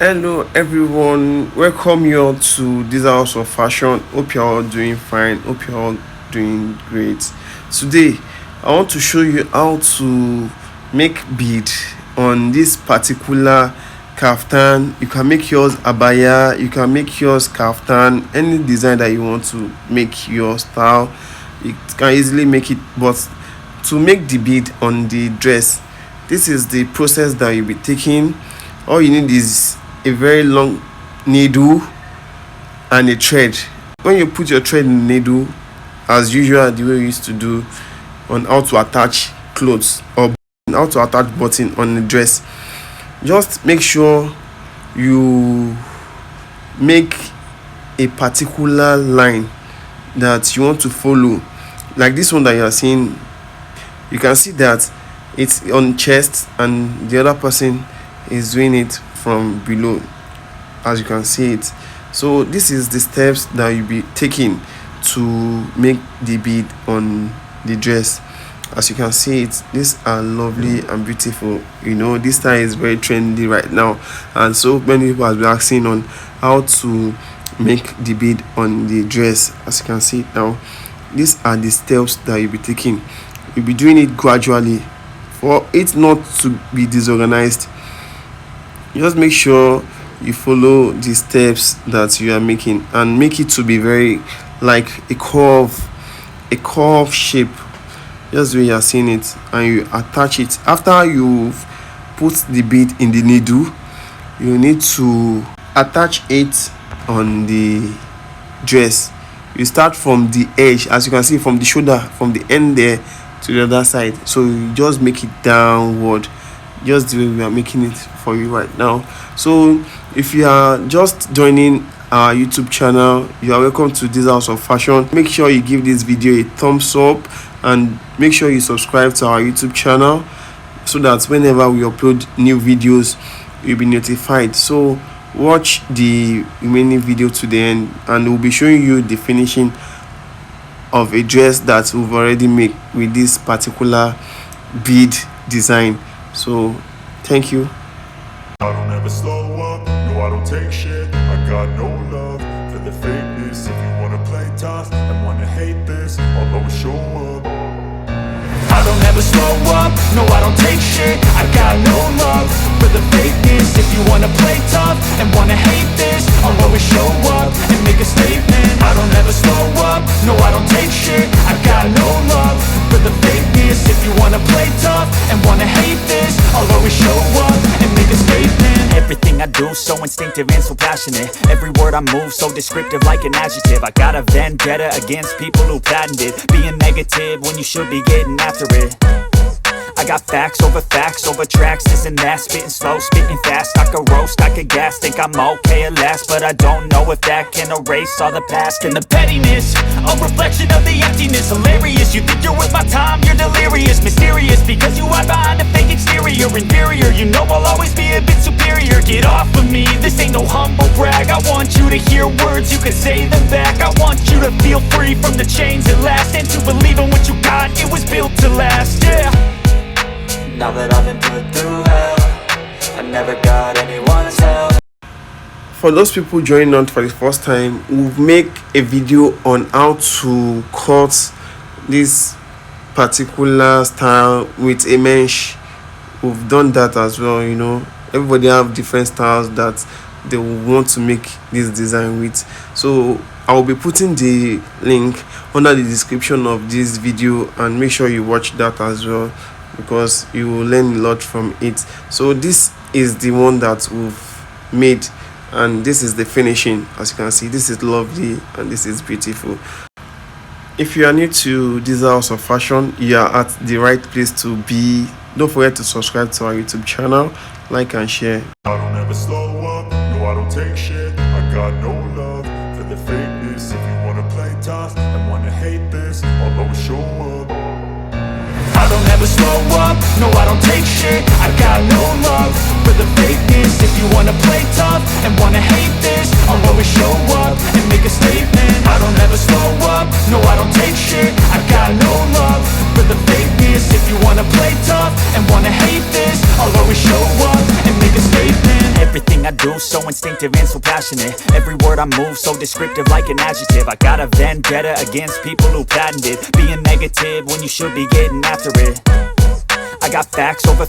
Hello everyone, welcome you all to this house of fashion. Hope you're all doing fine, hope you're all doing great. Today I want to show you how to make bead on this particular caftan. You can make yours abaya, you can make yours caftan, any design that you want to make your style, you can easily make it. But to make the bead on the dress, this is the process that you'll be taking. All you need is a very long needle and a thread. When you put your thread in the needle, as usual, the way we used to do on how to attach clothes or how to attach button on the dress, just make sure you make a particular line that you want to follow. Like this one that you are seeing, you can see that it's on chest and the other person is doing it from below, as you can see it. So this is the steps that you'll be taking to make the bead on the dress. As you can see it, these are lovely and beautiful. This style is very trendy right now, and so many people have been asking on how to make the bead on the dress. As you can see it now, these are the steps that you'll be taking. You'll be doing it gradually for it not to be disorganized. Just make sure you follow the steps that you are making and make it to be very like a curve shape, just the way you are seeing it, and you attach it. After you've put the bead in the needle, you need to attach it on the dress. You start from the edge, as you can see, from the shoulder, from the end there to the other side. So you just make it downward, just the way we are making it for you right now. So if you are just joining our YouTube channel, you are welcome to this house of fashion. Make sure you give this video a thumbs up and make sure you subscribe to our YouTube channel so that whenever we upload new videos, you'll be notified. So watch the remaining video to the end and we'll be showing you the finishing of a dress that we've already made with this particular bead design. So thank you. I don't ever slow up, no I don't take shit. I got no love for the fakeness. If you wanna play tough and wanna hate this, I'll always show up. I don't ever slow up, no I don't take shit. I got no love for the fakeness. If you wanna play tough and wanna hate this, I'll always show up and make a statement. I don't ever slow up, no I don't take shit. I got no love for the fakeness. If you wanna play tough and wanna hate this, I'll always show up and make a statement. Everything I do so instinctive and so passionate. Every word I move so descriptive like an adjective. I got a vendetta against people who patented being negative when you should be getting after it. I got facts over tracks, this and that. Spitting slow, spitting fast, I could roast, I could gas. Think I'm okay at last, but I don't know if that can erase all the past. And the pettiness, a reflection of the emptiness. Hilarious, you think you're worth my time, you're delirious. Mysterious, because you hide behind a fake exterior. Inferior, you know I'll always be a bit superior. Get off of me, this ain't no humble brag. I want you to hear words, you can say them back. I want you to feel free from the chains at last, and to believe in what you got, it was built to last, yeah. Now that I've been put through hell, I never got anyone's help. For those people joining on for the first time, we'll make a video on how to cut this particular style with a mesh. We've done that as well. Everybody have different styles that they will want to make this design with. So I will be putting the link under the description of this video, and make sure you watch that as well, because you will learn a lot from it. So this is the one that we've made, and this is the finishing. As you can see, this is lovely and this is beautiful. If you are new to this house of fashion, you are at the right place to be. Don't forget to subscribe to our YouTube channel, like and share. I don't ever slow up, no I don't take shit. I got no love for the fakeness. If you wanna play tough and wanna hate this, I'll always show up. I don't ever slow up, no I don't take shit. I got no love for the fakeness. If you wanna play tough and wanna hate this, I'll always show up and make a statement. I don't ever slow up, no I don't take shit. I got no love for the fakeness. If you wanna play tough and wanna hate this, I'll always show up and make a statement. Everything Everything I do so instinctive and so passionate. Every word I move so descriptive like an adjective. I got a vendetta against people who patented being negative when you should be getting after it. I got facts over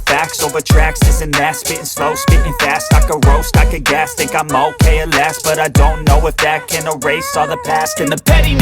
tracks, this and that. Spitting slow, spitting fast. I could roast, I could gas. Think I'm okay at last, but I don't know if that can erase all the past and the pettiness.